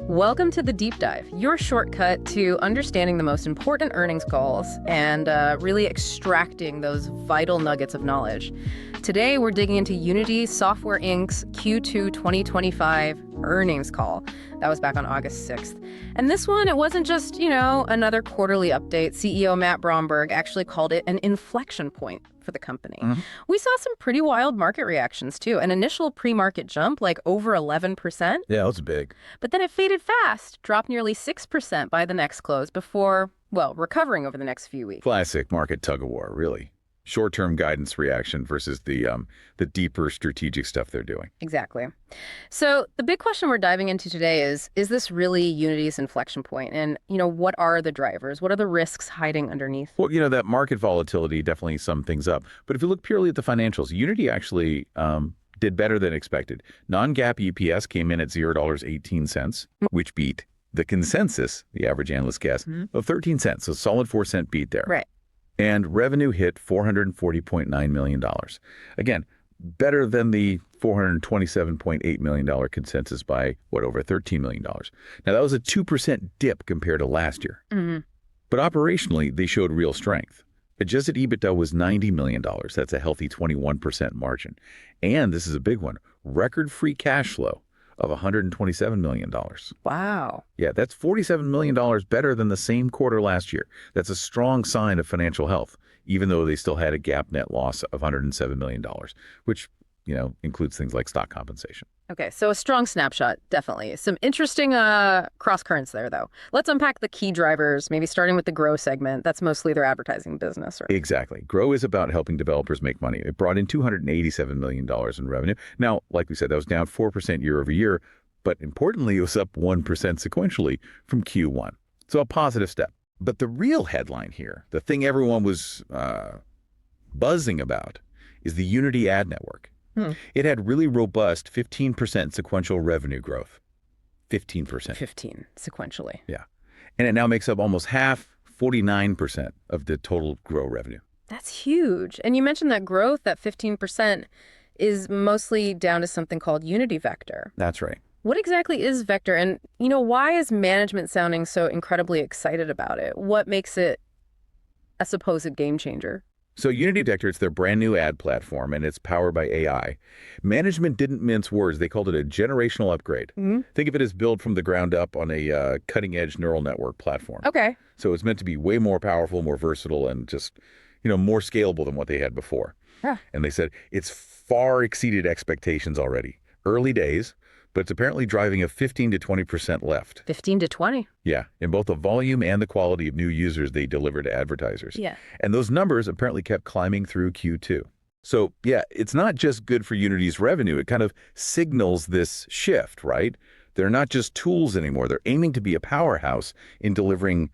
Welcome to the Deep Dive, your shortcut to understanding the most important earnings calls and really extracting those vital nuggets of knowledge. Today, we're digging into Unity Software Inc.'s Q2 2025 earnings call. That was back on August 6th. And this one, it wasn't just, another quarterly update. CEO Matt Bromberg actually called it an inflection point for the company. We saw some pretty wild market reactions, too. An initial pre-market jump, like over 11%. Yeah, that's big. But then it faded fast, dropped nearly 6% by the next close before, recovering over the next few weeks. Classic market tug-of-war, really. Short-term guidance reaction versus the deeper strategic stuff they're doing. Exactly. So the big question we're diving into today is this really Unity's inflection point? And, what are the drivers? What are the risks hiding underneath? Well, that market volatility definitely summed things up. But if you look purely at the financials, Unity actually did better than expected. Non-GAAP EPS came in at $0.18, which beat the consensus, the average analyst guess, of 13 cents. So solid 4-cent beat there. Right. And revenue hit $440.9 million. Again, better than the $427.8 million consensus by, over $13 million. Now, that was a 2% dip compared to last year. But operationally, they showed real strength. Adjusted EBITDA was $90 million. That's a healthy 21% margin. And this is a big one, record free cash flow of $127 million. Wow. Yeah, that's $47 million better than the same quarter last year. That's a strong sign of financial health, even though they still had a GAAP net loss of $107 million, which, includes things like stock compensation. Okay, so a strong snapshot, definitely. Some interesting cross currents there, though. Let's unpack the key drivers, maybe starting with the Grow segment. That's mostly their advertising business. Right? Exactly. Grow is about helping developers make money. It brought in $287 million in revenue. Now, like we said, that was down 4% year over year, but importantly, it was up 1% sequentially from Q1. So a positive step. But the real headline here, the thing everyone was buzzing about, is the Unity ad network. It had really robust 15% sequential revenue growth. 15%. 15 sequentially. Yeah. And it now makes up almost half, 49% of the total Grow revenue. That's huge. And you mentioned that growth, that 15%, is mostly down to something called Unity Vector. That's right. What exactly is Vector? And, why is management sounding so incredibly excited about it? What makes it a supposed game changer? So Unity Vector, it's their brand new ad platform, and it's powered by AI. Management didn't mince words. They called it a generational upgrade. Think of it as built from the ground up on a cutting-edge neural network platform. Okay. So it's meant to be way more powerful, more versatile, and just, more scalable than what they had before. Yeah. And they said it's far exceeded expectations already. Early days, but it's apparently driving a 15 to 20% lift. 15 to 20? Yeah, in both the volume and the quality of new users they deliver to advertisers. Yeah. And those numbers apparently kept climbing through Q2. So yeah, it's not just good for Unity's revenue. It kind of signals this shift, right? They're not just tools anymore. They're aiming to be a powerhouse in delivering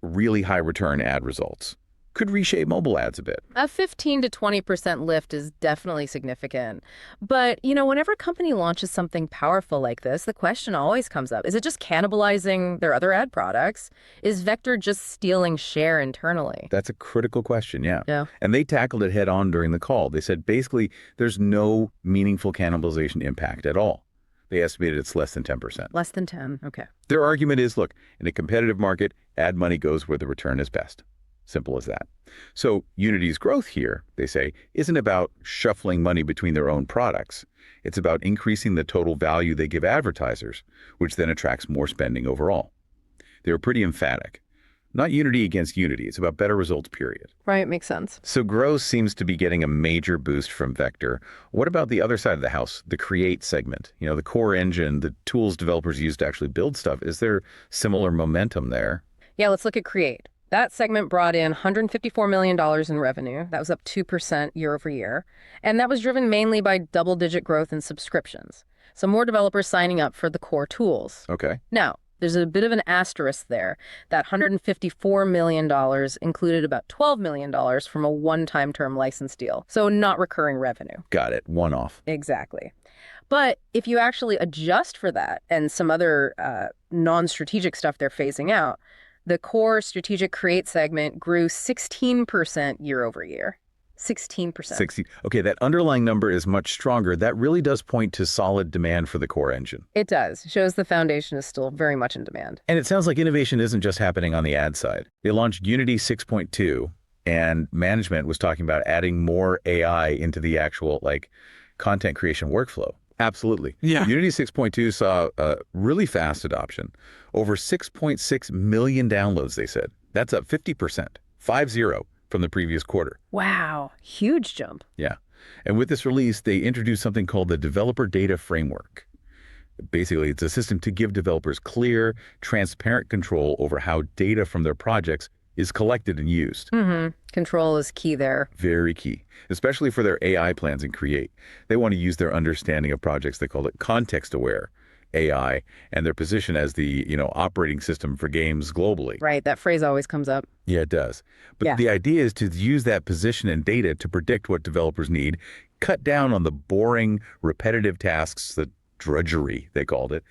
really high return ad results. Could reshape mobile ads a bit. A 15 to 20% lift is definitely significant. But, whenever a company launches something powerful like this, the question always comes up, is it just cannibalizing their other ad products? Is Vector just stealing share internally? That's a critical question, yeah. Yeah. And they tackled it head on during the call. They said basically there's no meaningful cannibalization impact at all. They estimated it's less than 10%. Less than 10, okay. Their argument is, look, in a competitive market, ad money goes where the return is best. Simple as that. So Unity's growth here, they say, isn't about shuffling money between their own products. It's about increasing the total value they give advertisers, which then attracts more spending overall. They were pretty emphatic. Not Unity against Unity. It's about better results, period. Right, makes sense. So growth seems to be getting a major boost from Vector. What about the other side of the house, the Create segment? The core engine, the tools developers use to actually build stuff. Is there similar momentum there? Yeah, let's look at Create. That segment brought in $154 million in revenue. That was up 2% year over year. And that was driven mainly by double-digit growth in subscriptions. So more developers signing up for the core tools. Okay. Now, there's a bit of an asterisk there. That $154 million included about $12 million from a one-time term license deal. So not recurring revenue. Got it. One-off. Exactly. But if you actually adjust for that and some other non-strategic stuff they're phasing out, the core strategic Create segment grew 16% year over year. 16%. 60. Okay, that underlying number is much stronger. That really does point to solid demand for the core engine. It does. Shows the foundation is still very much in demand. And it sounds like innovation isn't just happening on the ad side. They launched Unity 6.2, and management was talking about adding more AI into the actual content creation workflow. Absolutely. Yeah. Unity 6.2 saw a really fast adoption. Over 6.6 million downloads, they said. That's up 50%, 50, from the previous quarter. Wow, huge jump. Yeah. And with this release, they introduced something called the Developer Data Framework. Basically, it's a system to give developers clear, transparent control over how data from their projects is collected and used. Control is key there. Very key, especially for their AI plans in Create. They want to use their understanding of projects, they call it context-aware AI, and their position as the, operating system for games globally. Right, that phrase always comes up. Yeah, it does. But the idea is to use that position and data to predict what developers need, cut down on the boring, repetitive tasks, the drudgery, they called it,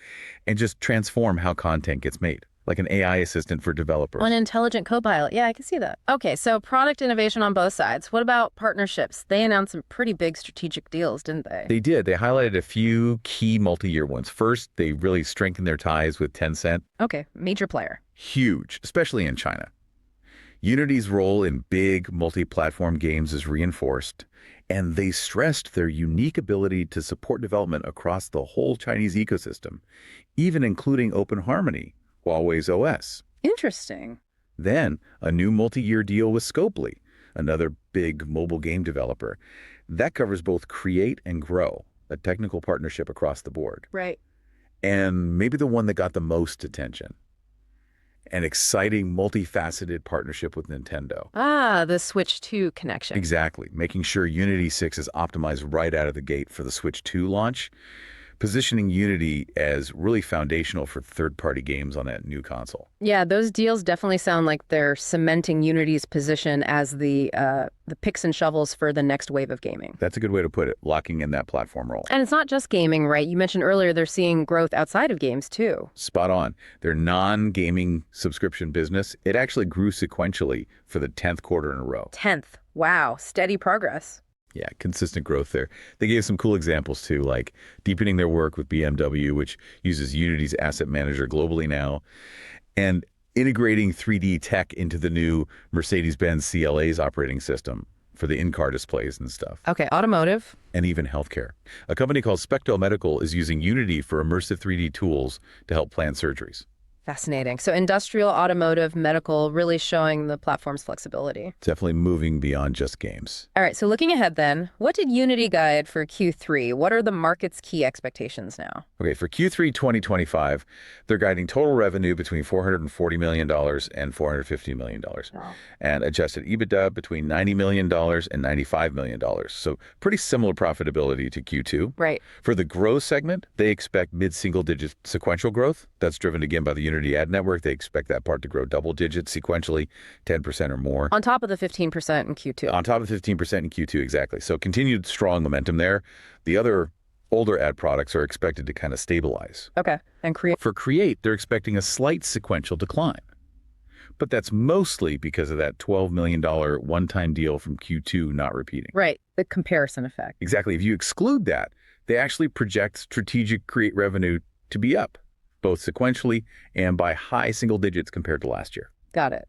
and just transform how content gets made, like an AI assistant for developers. An intelligent co-pilot. Yeah, I can see that. Okay, so product innovation on both sides. What about partnerships? They announced some pretty big strategic deals, didn't they? They did. They highlighted a few key multi-year ones. First, they really strengthened their ties with Tencent. Okay, major player. Huge, especially in China. Unity's role in big multi-platform games is reinforced, and they stressed their unique ability to support development across the whole Chinese ecosystem, even including Open Harmony, Huawei's OS. Interesting. Then, a new multi-year deal with Scopely, another big mobile game developer. That covers both Create and Grow, a technical partnership across the board. Right. And maybe the one that got the most attention, an exciting, multifaceted partnership with Nintendo. Ah, the Switch 2 connection. Exactly, making sure Unity 6 is optimized right out of the gate for the Switch 2 launch, positioning Unity as really foundational for third-party games on that new console. Yeah, those deals definitely sound like they're cementing Unity's position as the picks and shovels for the next wave of gaming. That's a good way to put it, locking in that platform role. And it's not just gaming, right? You mentioned earlier they're seeing growth outside of games, too. Spot on. Their non-gaming subscription business, it actually grew sequentially for the 10th quarter in a row. 10th. Wow, steady progress. Yeah, consistent growth there. They gave some cool examples, too, like deepening their work with BMW, which uses Unity's asset manager globally now, and integrating 3D tech into the new Mercedes-Benz CLA's operating system for the in-car displays and stuff. Okay, automotive. And even healthcare. A company called Specto Medical is using Unity for immersive 3D tools to help plan surgeries. Fascinating. So industrial, automotive, medical, really showing the platform's flexibility. Definitely moving beyond just games. All right, so looking ahead then, what did Unity guide for Q3? What are the market's key expectations now? Okay, for Q3 2025, they're guiding total revenue between $440 million and $450 million. Wow. And adjusted EBITDA between $90 million and $95 million. So pretty similar profitability to Q2. Right. For the growth segment, they expect mid-single digit sequential growth. That's driven again by the Unity ad network. They expect that part to grow double digits sequentially, 10% or more. On top of the 15% in Q2. On top of 15% in Q2, exactly. So continued strong momentum there. The other older ad products are expected to kind of stabilize. Okay. And Create? For Create, they're expecting a slight sequential decline. But that's mostly because of that $12 million one-time deal from Q2 not repeating. Right. The comparison effect. Exactly. If you exclude that, they actually project strategic Create revenue to be up, both sequentially and by high single digits compared to last year. Got it.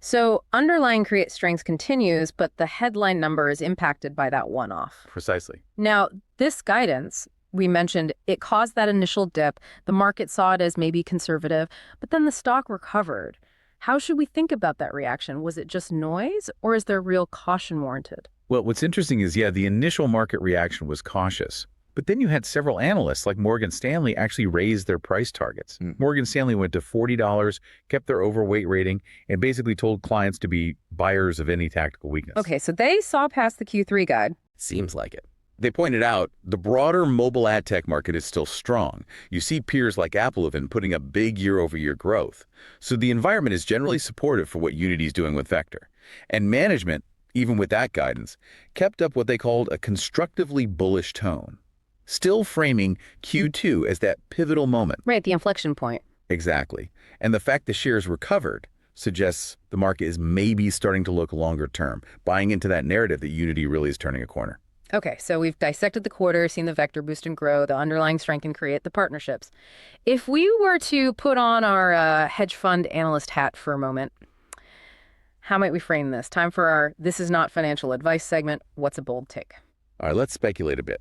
So underlying Create strength continues, but the headline number is impacted by that one-off. Precisely. Now, this guidance, we mentioned, it caused that initial dip. The market saw it as maybe conservative, but then the stock recovered. How should we think about that reaction? Was it just noise, or is there real caution warranted? Well, what's interesting is, the initial market reaction was cautious. But then you had several analysts like Morgan Stanley actually raise their price targets. Morgan Stanley went to $40, kept their overweight rating, and basically told clients to be buyers of any tactical weakness. Okay, so they saw past the Q3 guide. Seems like it. They pointed out the broader mobile ad tech market is still strong. You see peers like AppLovin putting up big year-over-year growth. So the environment is generally supportive for what Unity's doing with Vector. And management, even with that guidance, kept up what they called a constructively bullish tone, still framing Q2 as that pivotal moment. Right, the inflection point. Exactly. And the fact the shares recovered suggests the market is maybe starting to look longer term, buying into that narrative that Unity really is turning a corner. Okay, so we've dissected the quarter, seen the vector boost and grow, the underlying strength and create, the partnerships. If we were to put on our hedge fund analyst hat for a moment, how might we frame this? Time for our This Is Not Financial Advice segment. What's a bold take? All right, let's speculate a bit.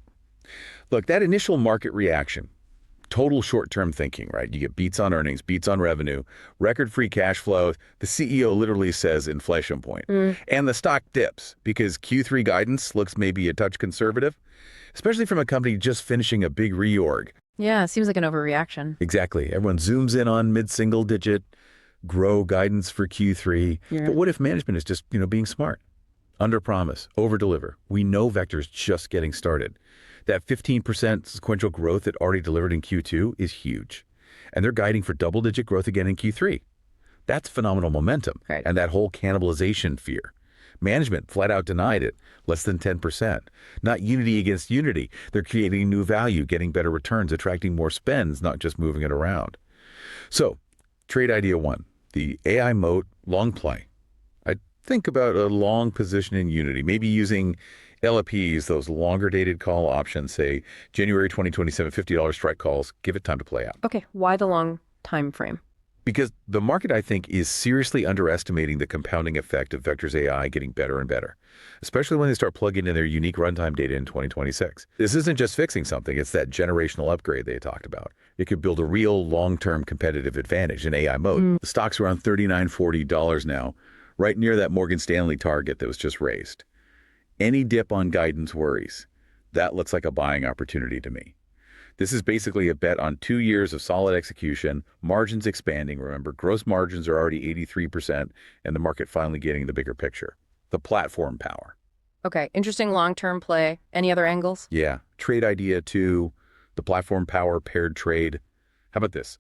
Look, that initial market reaction, total short-term thinking, right? You get beats on earnings, beats on revenue, record free cash flow. The CEO literally says inflection point. And the stock dips because Q3 guidance looks maybe a touch conservative, especially from a company just finishing a big reorg. Yeah, it seems like an overreaction. Exactly. Everyone zooms in on mid-single digit grow guidance for Q3. Yeah. But what if management is just, being smart? Under promise, over deliver. We know Vector's just getting started. That 15% sequential growth it already delivered in Q2 is huge. And they're guiding for double-digit growth again in Q3. That's phenomenal momentum. Right. And that whole cannibalization fear. Management flat out denied it, less than 10%. Not unity against unity. They're creating new value, getting better returns, attracting more spends, not just moving it around. So, trade idea one, the AI moat long play. I think about a long position in Unity, maybe using LPs, those longer dated call options, say January 2027, $50 strike calls, give it time to play out. Okay, why the long time frame? Because the market, I think, is seriously underestimating the compounding effect of Vector's AI getting better and better, especially when they start plugging in their unique runtime data in 2026. This isn't just fixing something, it's that generational upgrade they talked about. It could build a real long-term competitive advantage in AI mode. The stock's around $39, $40 now, right near that Morgan Stanley target that was just raised. Any dip on guidance worries. That looks like a buying opportunity to me. This is basically a bet on 2 years of solid execution, margins expanding. Remember, gross margins are already 83%, and the market finally getting the bigger picture. The platform power. Okay, interesting long-term play. Any other angles? Yeah, trade idea two, the platform power paired trade. How about this?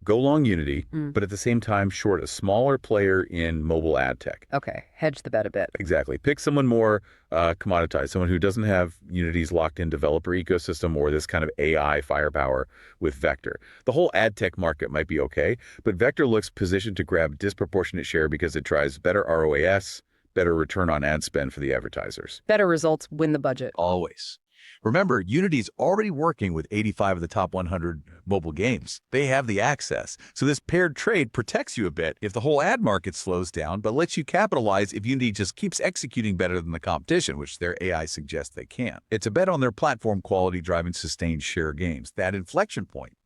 Go long Unity, but at the same time short a smaller player in mobile ad tech. Okay, hedge the bet a bit. Exactly. Pick someone more commoditized, someone who doesn't have Unity's locked-in developer ecosystem or this kind of AI firepower with Vector. The whole ad tech market might be okay, but Vector looks positioned to grab disproportionate share because it tries better ROAS, better return on ad spend for the advertisers. Better results win the budget. Always. Remember, Unity's already working with 85 of the top 100 mobile games. They have the access. So this paired trade protects you a bit if the whole ad market slows down, but lets you capitalize if Unity just keeps executing better than the competition, which their AI suggests they can. It's a bet on their platform quality driving sustained share gains. That inflection point,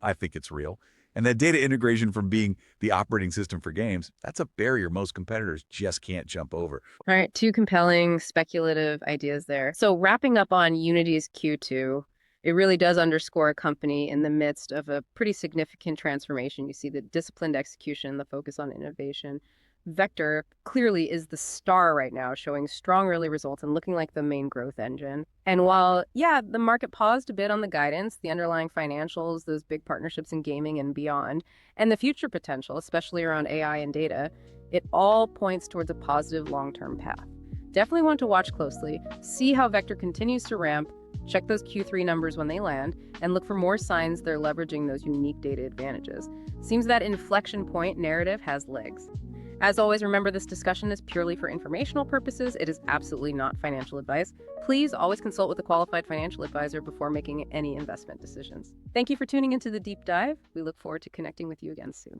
I think it's real. And that data integration from being the operating system for games, that's a barrier most competitors just can't jump over. All right, two compelling speculative ideas there. So wrapping up on Unity's Q2, it really does underscore a company in the midst of a pretty significant transformation. You see the disciplined execution, the focus on innovation. Vector clearly is the star right now, showing strong early results and looking like the main growth engine. And while, the market paused a bit on the guidance, the underlying financials, those big partnerships in gaming and beyond, and the future potential, especially around AI and data, it all points towards a positive long-term path. Definitely want to watch closely, see how Vector continues to ramp, check those Q3 numbers when they land, and look for more signs they're leveraging those unique data advantages. Seems that inflection point narrative has legs. As always, remember this discussion is purely for informational purposes. It is absolutely not financial advice. Please always consult with a qualified financial advisor before making any investment decisions. Thank you for tuning into the deep dive. We look forward to connecting with you again soon.